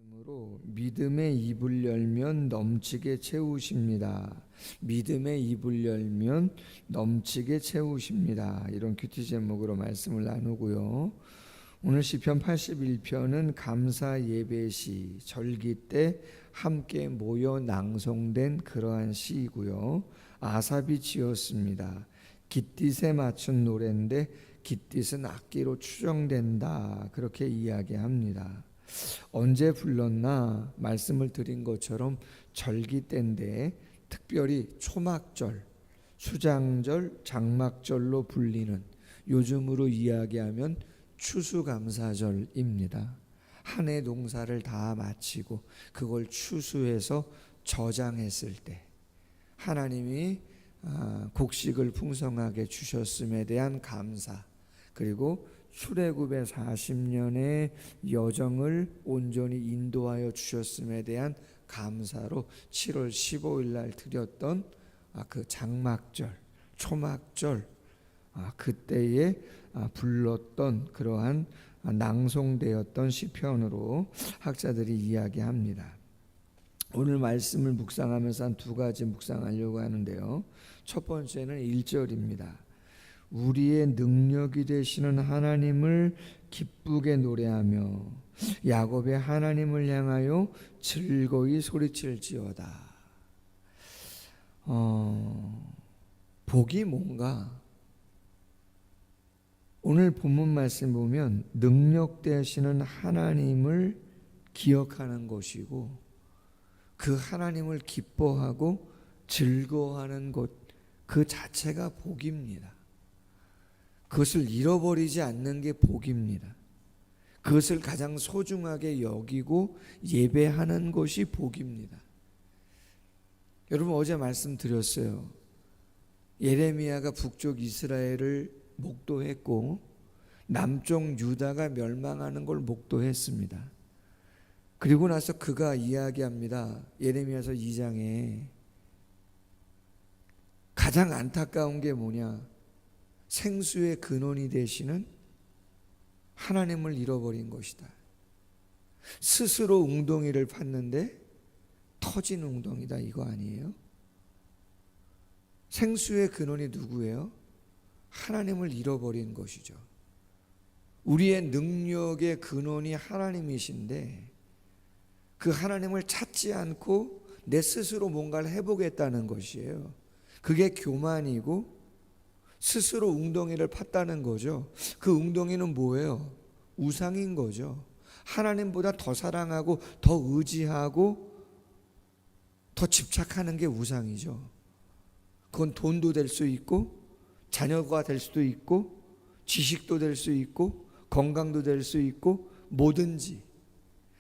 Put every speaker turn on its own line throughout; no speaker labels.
말씀으로 믿음의 입을 열면 넘치게 채우십니다. 믿음의 입을 열면 넘치게 채우십니다. 이런 큐티 제목으로 말씀을 나누고요. 오늘 시편 81편은 감사 예배시, 절기 때 함께 모여 낭송된 그러한 시이고요. 아삽이 지었습니다. 깃딧에 맞춘 노래인데 깃딧은 악기로 추정된다, 그렇게 이야기합니다. 언제 불렀나 말씀을 드린 것처럼 절기 때인데 특별히 초막절, 수장절, 장막절로 불리는, 요즘으로 이야기하면 추수감사절입니다. 한 해 농사를 다 마치고 그걸 추수해서 저장했을 때 하나님이 곡식을 풍성하게 주셨음에 대한 감사, 그리고 출애굽의 40년의 여정을 온전히 인도하여 주셨음에 대한 감사로 7월 15일 날 드렸던 그 장막절, 초막절, 그때에 불렀던 그러한 낭송되었던 시편으로 학자들이 이야기합니다. 오늘 말씀을 묵상하면서 한 두 가지 묵상하려고 하는데요. 첫 번째는 1절입니다. 우리의 능력이 되시는 하나님을 기쁘게 노래하며 야곱의 하나님을 향하여 즐거이 소리칠지어다. 복이 뭔가? 오늘 본문 말씀 보면 능력 되시는 하나님을 기억하는 것이고 그 하나님을 기뻐하고 즐거워하는 것, 그 자체가 복입니다. 그것을 잃어버리지 않는 게 복입니다. 그것을 가장 소중하게 여기고 예배하는 것이 복입니다. 여러분, 어제 말씀드렸어요. 예레미야가 북쪽 이스라엘을 목도했고 남쪽 유다가 멸망하는 걸 목도했습니다. 그리고 나서 그가 이야기합니다. 예레미야서 2장에 가장 안타까운 게 뭐냐? 생수의 근원이 되시는 하나님을 잃어버린 것이다. 스스로 웅덩이를 팠는데 터진 웅덩이다, 이거 아니에요? 생수의 근원이 누구예요? 하나님을 잃어버린 것이죠. 우리의 능력의 근원이 하나님이신데 그 하나님을 찾지 않고 내 스스로 뭔가를 해보겠다는 것이에요. 그게 교만이고 스스로 웅덩이를 팠다는 거죠. 그 웅덩이는 뭐예요? 우상인 거죠. 하나님보다 더 사랑하고 더 의지하고 더 집착하는 게 우상이죠. 그건 돈도 될 수 있고 자녀가 될 수도 있고 지식도 될 수 있고 건강도 될 수 있고 뭐든지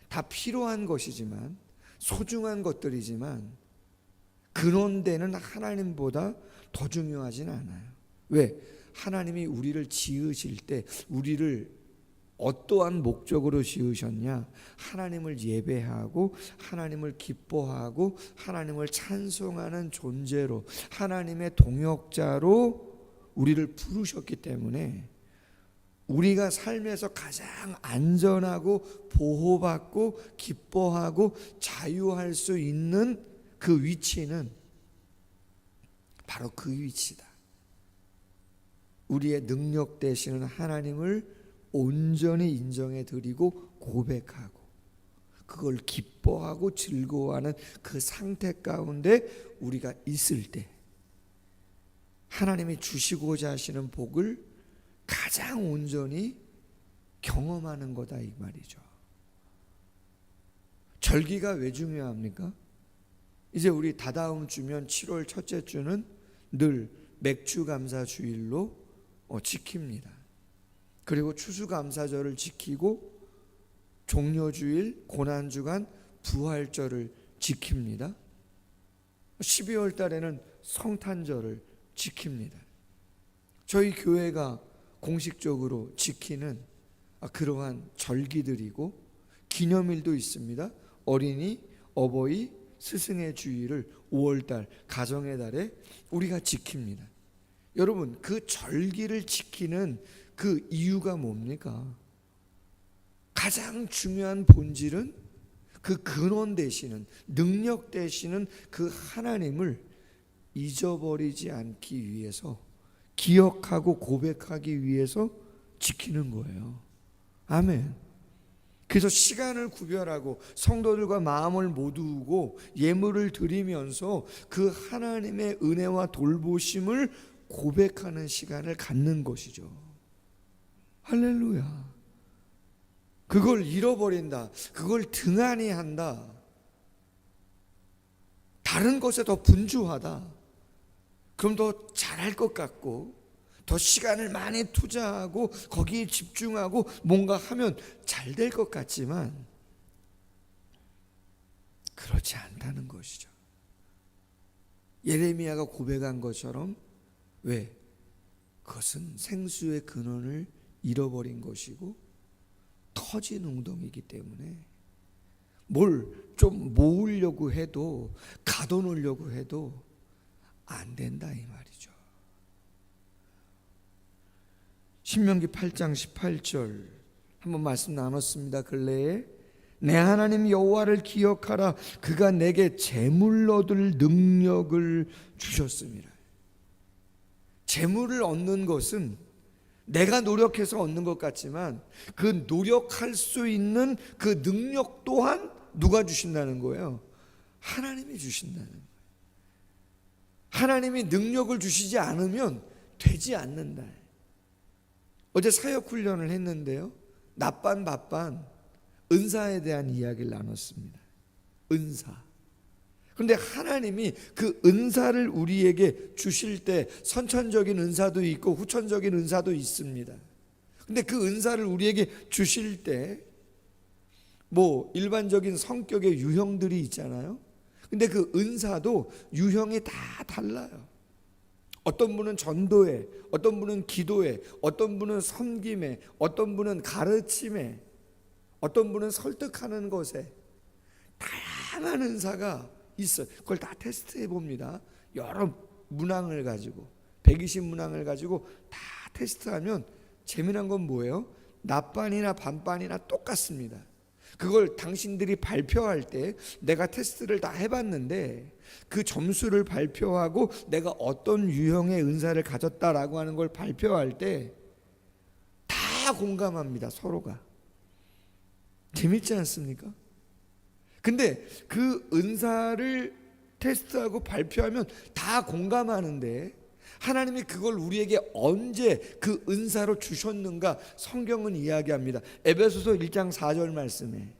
다 필요한 것이지만 소중한 것들이지만 근원되는 하나님보다 더 중요하진 않아요. 왜? 하나님이 우리를 지으실 때 우리를 어떠한 목적으로 지으셨냐? 하나님을 예배하고 하나님을 기뻐하고 하나님을 찬송하는 존재로, 하나님의 동역자로 우리를 부르셨기 때문에 우리가 삶에서 가장 안전하고 보호받고 기뻐하고 자유할 수 있는 그 위치는 바로 그 위치다. 우리의 능력 되시는 하나님을 온전히 인정해 드리고 고백하고 그걸 기뻐하고 즐거워하는 그 상태 가운데 우리가 있을 때 하나님이 주시고자 하시는 복을 가장 온전히 경험하는 거다, 이 말이죠. 절기가 왜 중요합니까? 이제 우리 다다음 주면 7월 첫째 주는 늘 맥주감사주일로 지킵니다. 그리고 추수감사절을 지키고 종려주일, 고난주간, 부활절을 지킵니다. 12월 달에는 성탄절을 지킵니다. 저희 교회가 공식적으로 지키는 그러한 절기들이고 기념일도 있습니다. 어린이, 어버이, 스승의 주일을 5월달 가정의 달에 우리가 지킵니다. 여러분, 그 절기를 지키는 그 이유가 뭡니까? 가장 중요한 본질은 그 근원 되시는, 능력 되시는 그 하나님을 잊어버리지 않기 위해서, 기억하고 고백하기 위해서 지키는 거예요. 아멘. 그래서 시간을 구별하고 성도들과 마음을 모두고 예물을 드리면서 그 하나님의 은혜와 돌보심을 고백하는 시간을 갖는 것이죠. 할렐루야. 그걸 잃어버린다, 그걸 등한히 한다, 다른 것에 더 분주하다, 그럼 더 잘할 것 같고 더 시간을 많이 투자하고 거기에 집중하고 뭔가 하면 잘 될 것 같지만 그렇지 않다는 것이죠. 예레미야가 고백한 것처럼, 왜? 그것은 생수의 근원을 잃어버린 것이고 터진 웅덩이기 때문에 뭘 좀 모으려고 해도, 가둬놓으려고 해도 안 된다 이 말이죠. 신명기 8장 18절 한번 말씀 나눴습니다. 근래에 내 하나님 여호와를 기억하라. 그가 내게 재물 얻을 능력을 주셨습니다. 재물을 얻는 것은 내가 노력해서 얻는 것 같지만 그 노력할 수 있는 그 능력 또한 누가 주신다는 거예요? 하나님이 주신다는 거예요. 하나님이 능력을 주시지 않으면 되지 않는다. 어제 사역 훈련을 했는데요, 낮반 밤반 은사에 대한 이야기를 나눴습니다. 은사. 그런데 하나님이 그 은사를 우리에게 주실 때 선천적인 은사도 있고 후천적인 은사도 있습니다. 근데 그 은사를 우리에게 주실 때 뭐 일반적인 성격의 유형들이 있잖아요. 근데 그 은사도 유형이 다 달라요. 어떤 분은 전도에, 어떤 분은 기도에, 어떤 분은 섬김에, 어떤 분은 가르침에, 어떤 분은 설득하는 것에, 다양한 은사가 있어요. 그걸 다 테스트해 봅니다. 여러 문항을 가지고, 120문항을 가지고 다 테스트하면 재미난 건 뭐예요? 낮반이나 밤반이나 똑같습니다. 그걸 당신들이 발표할 때 내가 테스트를 다 해봤는데 그 점수를 발표하고 내가 어떤 유형의 은사를 가졌다라고 하는 걸 발표할 때 다 공감합니다. 서로가. 재밌지 않습니까? 근데 그 은사를 테스트하고 발표하면 다 공감하는데 하나님이 그걸 우리에게 언제 그 은사로 주셨는가 성경은 이야기합니다. 에베소서 1장 4절 말씀에,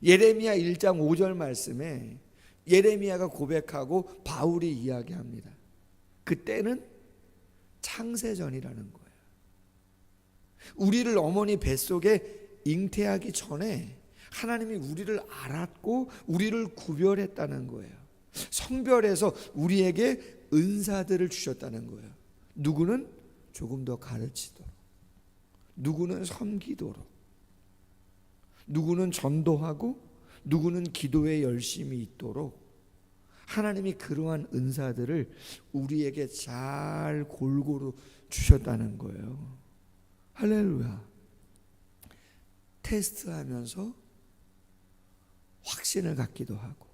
예레미야 1장 5절 말씀에 예레미야가 고백하고 바울이 이야기합니다. 그때는 창세전이라는 거예요. 우리를 어머니 뱃속에 잉태하기 전에 하나님이 우리를 알았고 우리를 구별했다는 거예요. 성별에서 우리에게 은사들을 주셨다는 거예요. 누구는 조금 더 가르치도록, 누구는 섬기도록, 누구는 전도하고 누구는 기도에 열심히 있도록 하나님이 그러한 은사들을 우리에게 잘 골고루 주셨다는 거예요. 할렐루야. 테스트하면서 확신을 갖기도 하고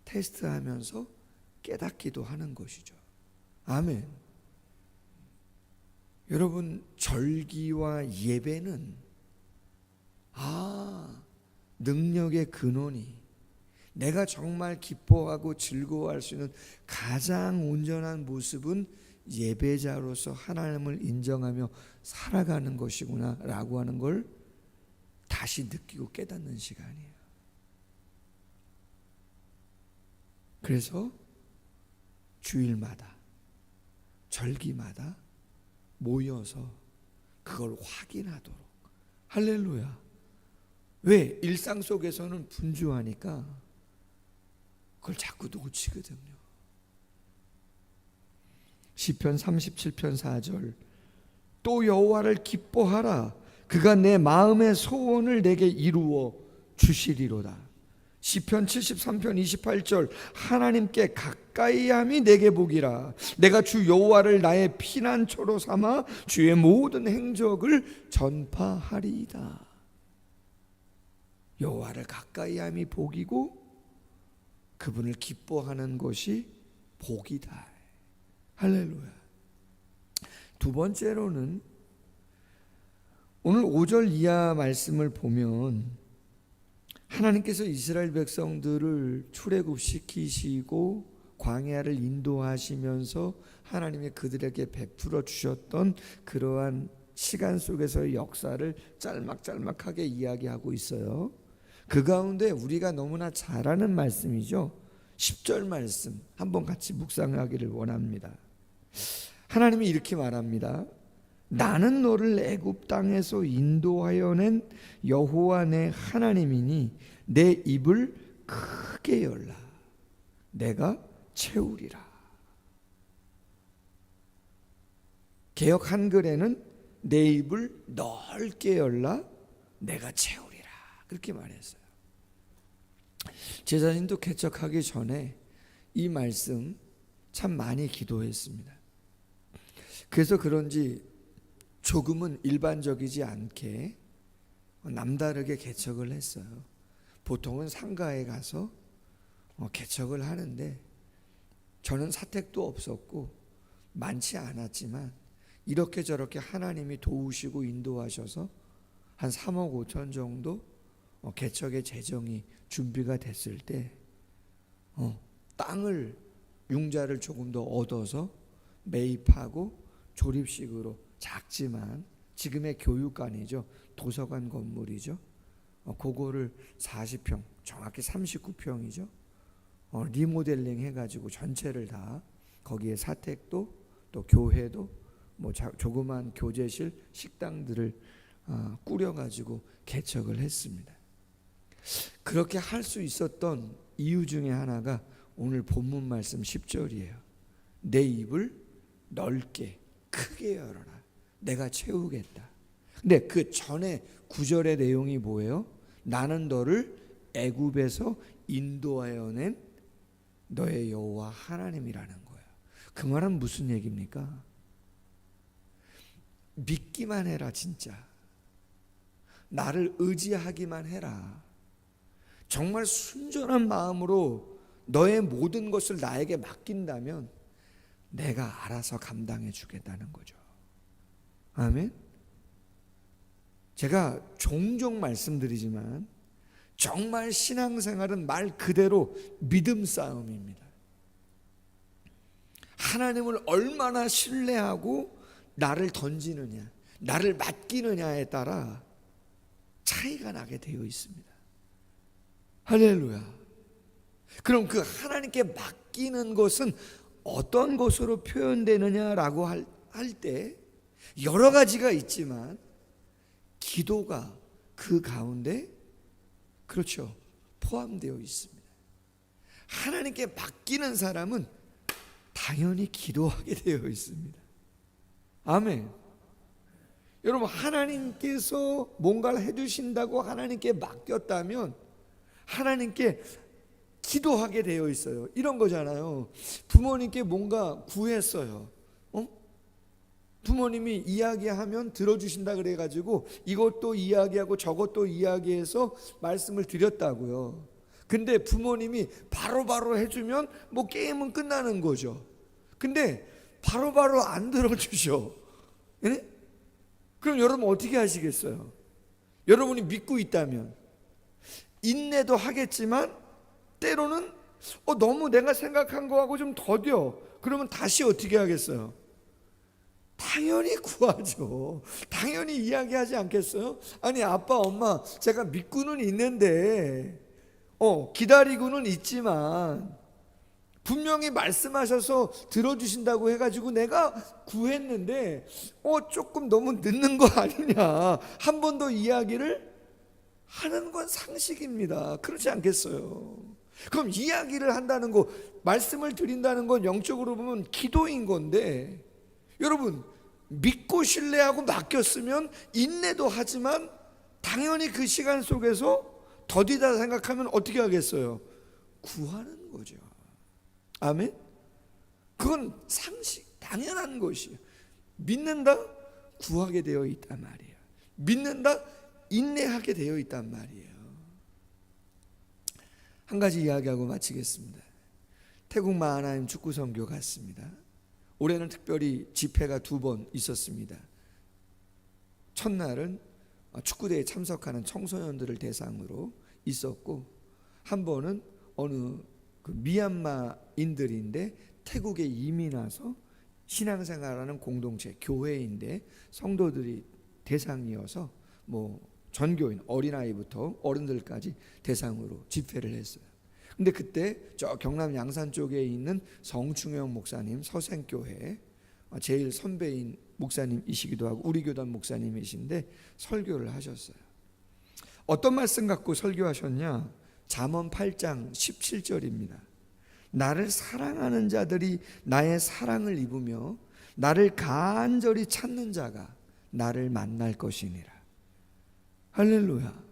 테스트하면서 깨닫기도 하는 것이죠. 아멘. 여러분, 절기와 예배는 능력의 근원이, 내가 정말 기뻐하고 즐거워할 수 있는 가장 온전한 모습은 예배자로서 하나님을 인정하며 살아가는 것이구나 라고 하는 걸 다시 느끼고 깨닫는 시간이에요. 그래서 주일마다, 절기마다 모여서 그걸 확인하도록. 할렐루야. 왜? 일상 속에서는 분주하니까 그걸 자꾸 놓치거든요. 시편 37편 4절, 또 여호와를 기뻐하라. 그가 내 마음의 소원을 내게 이루어 주시리로다. 시편 73편 28절, 하나님께 가까이함이 내게 복이라. 내가 주 여호와를 나의 피난처로 삼아 주의 모든 행적을 전파하리이다. 여호와를 가까이함이 복이고 그분을 기뻐하는 것이 복이다. 할렐루야. 두 번째로는 오늘 5절 이하 말씀을 보면 하나님께서 이스라엘 백성들을 출애굽시키시고 광야를 인도하시면서 하나님이 그들에게 베풀어 주셨던 그러한 시간 속에서의 역사를 짤막짤막하게 이야기하고 있어요. 그 가운데 우리가 너무나 잘 아는 말씀이죠. 10절 말씀 한번 같이 묵상하기를 원합니다. 하나님이 이렇게 말합니다. 나는 너를 애굽 땅에서 인도하여 낸 여호와 내 하나님이니 내 입을 크게 열라 내가 채우리라. 개역 한글에는 내 입을 넓게 열라 내가 채우리라 그렇게 말했어요. 제 자신도 개척하기 전에 이 말씀 참 많이 기도했습니다. 그래서 그런지 조금은 일반적이지 않게 남다르게 개척을 했어요. 보통은 상가에 가서 개척을 하는데 저는 사택도 없었고 많지 않았지만 이렇게 저렇게 하나님이 도우시고 인도하셔서 한 3억 5천 정도 개척의 재정이 준비가 됐을 때 땅을 융자를 조금 더 얻어서 매입하고 조립식으로 작지만 지금의 교육관이죠. 도서관 건물이죠. 그거를 40평 정확히 39평이죠. 리모델링 해가지고 전체를 다 거기에 사택도 또 교회도 뭐 조그만 교제실 식당들을 꾸려가지고 개척을 했습니다. 그렇게 할 수 있었던 이유 중에 하나가 오늘 본문 말씀 10절이에요. 내 입을 넓게 크게 열어라 내가 채우겠다. 근데 그 전에 9절의 내용이 뭐예요? 나는 너를 애굽에서 인도하여 낸 너의 여호와 하나님이라는 거예요. 그 말은 무슨 얘기입니까? 믿기만 해라. 진짜 나를 의지하기만 해라. 정말 순전한 마음으로 너의 모든 것을 나에게 맡긴다면 내가 알아서 감당해 주겠다는 거죠. 아멘. 제가 종종 말씀드리지만 정말 신앙생활은 말 그대로 믿음 싸움입니다. 하나님을 얼마나 신뢰하고 나를 던지느냐, 나를 맡기느냐에 따라 차이가 나게 되어 있습니다. 할렐루야. 그럼 그 하나님께 맡기는 것은 어떤 것으로 표현되느냐라고 할 때 여러 가지가 있지만 기도가 그 가운데 그렇죠 포함되어 있습니다. 하나님께 맡기는 사람은 당연히 기도하게 되어 있습니다. 아멘. 여러분 하나님께서 뭔가를 해주신다고 하나님께 맡겼다면 하나님께 기도하게 되어 있어요. 이런 거잖아요. 부모님께 뭔가 구했어요. 부모님이 이야기하면 들어주신다 그래가지고 이것도 이야기하고 저것도 이야기해서 말씀을 드렸다고요. 근데 부모님이 바로바로 해주면 뭐 게임은 끝나는 거죠. 근데 바로바로 안 들어주셔. 네? 그럼 여러분 어떻게 하시겠어요? 여러분이 믿고 있다면 인내도 하겠지만 때로는 너무 내가 생각한 거하고 좀 더뎌. 그러면 다시 어떻게 하겠어요? 당연히 구하죠. 당연히 이야기하지 않겠어요? 아니 아빠 엄마 제가 믿고는 있는데 기다리고는 있지만 분명히 말씀하셔서 들어주신다고 해가지고 내가 구했는데 조금 너무 늦는 거 아니냐 한 번 더 이야기를 하는 건 상식입니다. 그렇지 않겠어요? 그럼 이야기를 한다는 거 말씀을 드린다는 건 영적으로 보면 기도인 건데 여러분 믿고 신뢰하고 맡겼으면 인내도 하지만 당연히 그 시간 속에서 더디다 생각하면 어떻게 하겠어요? 구하는 거죠. 아멘? 그건 상식 당연한 것이에요. 믿는다? 구하게 되어 있단 말이에요. 믿는다? 인내하게 되어 있단 말이에요. 한 가지 이야기하고 마치겠습니다. 태국 마하나임 축구 선교 갔습니다. 올해는 특별히 집회가 2번 있었습니다. 첫날은 축구대에 참석하는 청소년들을 대상으로 있었고, 한 번은 어느 미얀마인들인데 태국에 이민 와서 신앙생활하는 공동체 교회인데 성도들이 대상이어서 전교인 어린아이부터 어른들까지 대상으로 집회를 했어요. 근데 그때 저 경남 양산 쪽에 있는 성충영 목사님 서생교회 제일 선배인 목사님이시기도 하고 우리 교단 목사님이신데 설교를 하셨어요. 어떤 말씀 갖고 설교하셨냐? 잠언 8장 17절입니다. 나를 사랑하는 자들이 나의 사랑을 입으며 나를 간절히 찾는 자가 나를 만날 것이니라. 할렐루야.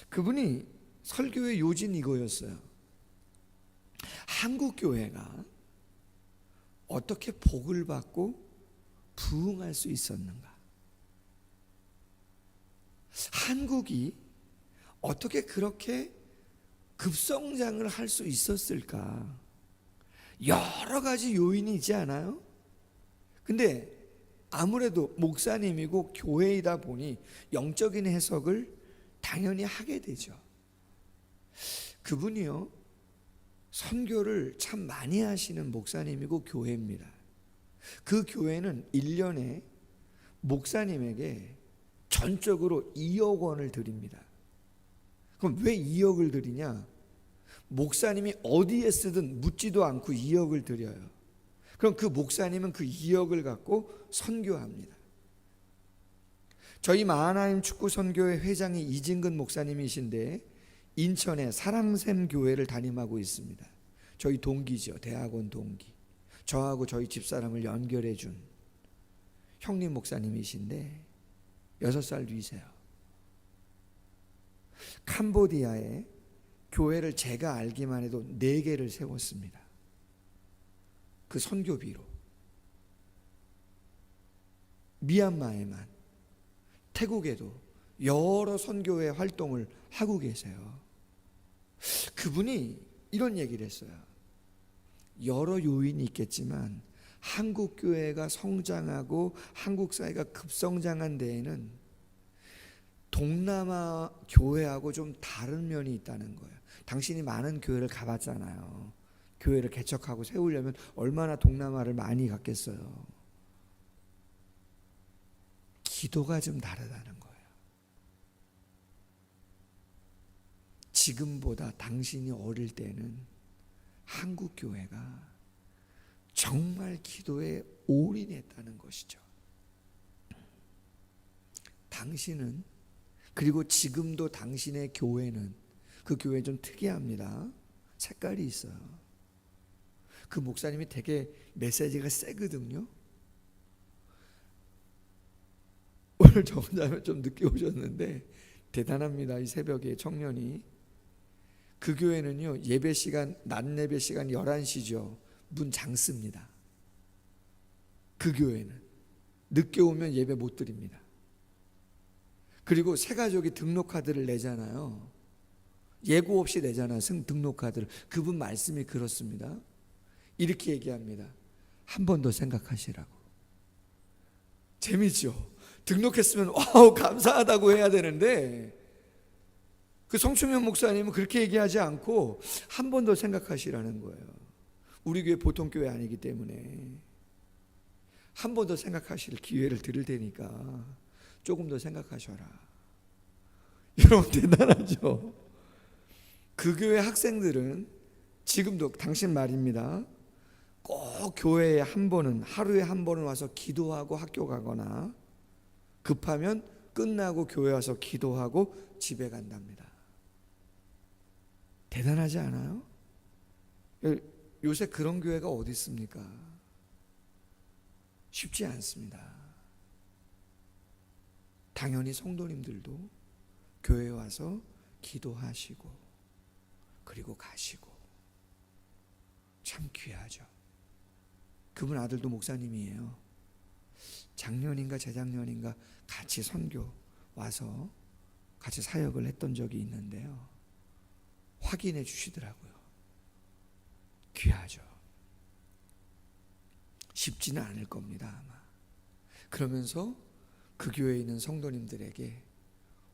그분이 설교의 요지는 이거였어요. 한국 교회가 어떻게 복을 받고 부흥할 수 있었는가? 한국이 어떻게 그렇게 급성장을 할 수 있었을까? 여러 가지 요인이 있지 않아요? 근데 아무래도 목사님이고 교회이다 보니 영적인 해석을 당연히 하게 되죠. 그분이요, 선교를 참 많이 하시는 목사님이고 교회입니다. 그 교회는 1년에 목사님에게 전적으로 2억 원을 드립니다. 그럼 왜 2억을 드리냐? 목사님이 어디에 쓰든 묻지도 않고 2억을 드려요. 그럼 그 목사님은 그 2억을 갖고 선교합니다. 저희 마하나임 축구 선교회 회장이 이진근 목사님이신데 인천에 사랑샘 교회를 담임하고 있습니다. 저희 동기죠. 대학원 동기. 저하고 저희 집사람을 연결해 준 형님 목사님이신데 6살 위세요. 캄보디아에 교회를 제가 알기만 해도 4개를 세웠습니다. 그 선교비로. 미얀마에만, 태국에도 여러 선교회 활동을 하고 계세요. 그분이 이런 얘기를 했어요. 여러 요인이 있겠지만 한국 교회가 성장하고 한국 사회가 급성장한 데에는 동남아 교회하고 좀 다른 면이 있다는 거예요. 당신이 많은 교회를 가봤잖아요. 교회를 개척하고 세우려면 얼마나 동남아를 많이 갔겠어요. 기도가 좀 다르다는 거예요. 지금보다 당신이 어릴 때는 한국 교회가 정말 기도에 올인했다는 것이죠. 당신은, 그리고 지금도 당신의 교회는, 그 교회 좀 특이합니다. 색깔이 있어요. 그 목사님이 되게 메시지가 세거든요. 오늘 저 혼자면 좀 늦게 오셨는데 대단합니다. 이 새벽에 청년이. 그 교회는요, 예배 시간, 낮 예배 시간 11시죠. 문 잠습니다. 그 교회는 늦게 오면 예배 못 드립니다. 그리고 새가족이 등록카드를 내잖아요. 예고 없이 내잖아요. 등록카드를. 그분 말씀이 그렇습니다. 이렇게 얘기합니다. 한 번 더 생각하시라고. 재미죠. 등록했으면 와우 감사하다고 해야 되는데 그 성충현 목사님은 그렇게 얘기하지 않고 한 번 더 생각하시라는 거예요. 우리 교회 보통 교회 아니기 때문에 한 번 더 생각하실 기회를 드릴 테니까 조금 더 생각하셔라. 여러분 대단하죠. 그 교회 학생들은 지금도 당신 말입니다. 꼭 교회에 한 번은, 하루에 한 번은 와서 기도하고 학교 가거나 급하면 끝나고 교회 와서 기도하고 집에 간답니다. 대단하지 않아요? 요새 그런 교회가 어디 있습니까? 쉽지 않습니다. 당연히 성도님들도 교회에 와서 기도하시고 그리고 가시고 참 귀하죠. 그분 아들도 목사님이에요. 작년인가 재작년인가 같이 선교 와서 같이 사역을 했던 적이 있는데요. 확인해 주시더라고요. 귀하죠. 쉽지는 않을 겁니다, 아마. 그러면서 그 교회에 있는 성도님들에게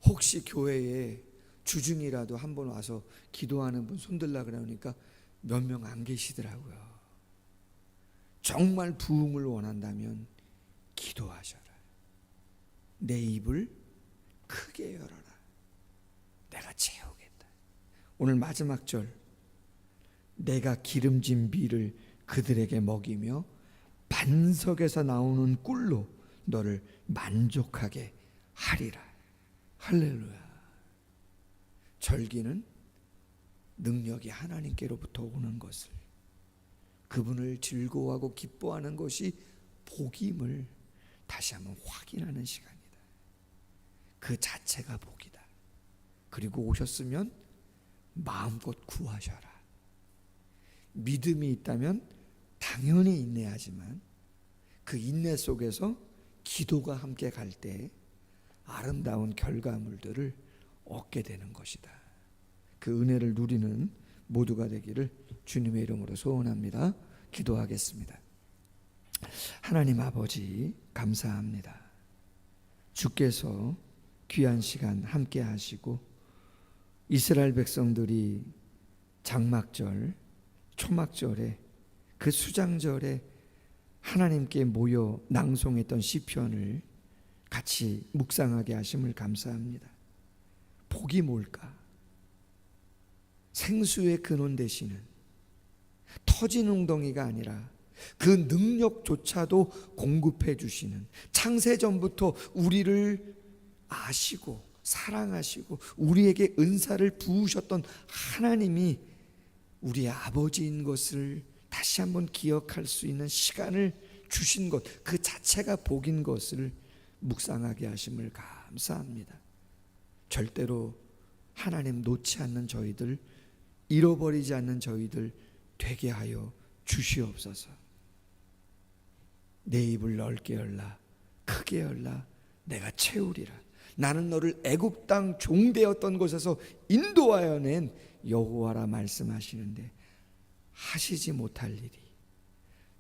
혹시 교회에 주중이라도 한번 와서 기도하는 분 손들라 그러니까 몇 명 안 계시더라고요. 정말 부흥을 원한다면 기도하셔라. 내 입을 크게 열어라. 내가 채우겠다. 오늘 마지막 절, 내가 기름진 비를 그들에게 먹이며 반석에서 나오는 꿀로 너를 만족하게 하리라. 할렐루야. 절기는 능력이 하나님께로부터 오는 것을, 그분을 즐거워하고 기뻐하는 것이 복임을 다시 한번 확인하는 시간이다. 그 자체가 복이다. 그리고 오셨으면 마음껏 구하셔라. 믿음이 있다면 당연히 인내하지만 그 인내 속에서 기도가 함께 갈 때 아름다운 결과물들을 얻게 되는 것이다. 그 은혜를 누리는 모두가 되기를 주님의 이름으로 소원합니다. 기도하겠습니다. 하나님 아버지, 감사합니다. 주께서 귀한 시간 함께 하시고 이스라엘 백성들이 장막절, 초막절에 그 수장절에 하나님께 모여 낭송했던 시편을 같이 묵상하게 하심을 감사합니다. 복이 뭘까? 생수의 근원 되시는, 터진 웅덩이가 아니라 그 능력조차도 공급해 주시는, 창세전부터 우리를 아시고 사랑하시고 우리에게 은사를 부으셨던 하나님이 우리의 아버지인 것을 다시 한번 기억할 수 있는 시간을 주신 것, 그 자체가 복인 것을 묵상하게 하심을 감사합니다. 절대로 하나님 놓지 않는 저희들, 잃어버리지 않는 저희들 되게 하여 주시옵소서. 내 입을 넓게 열라, 크게 열라, 내가 채우리라. 나는 너를 애굽 땅 종되었던 곳에서 인도하여 낸 여호와라 말씀하시는데 하시지 못할 일이,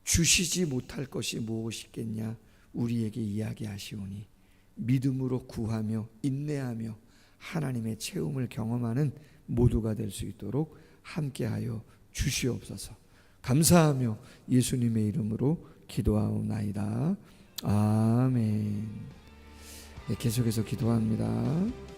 주시지 못할 것이 무엇이겠냐 우리에게 이야기하시오니 믿음으로 구하며 인내하며 하나님의 채움을 경험하는 모두가 될 수 있도록 함께하여 주시옵소서. 감사하며 예수님의 이름으로 기도하옵나이다. 아멘. 계속해서 기도합니다.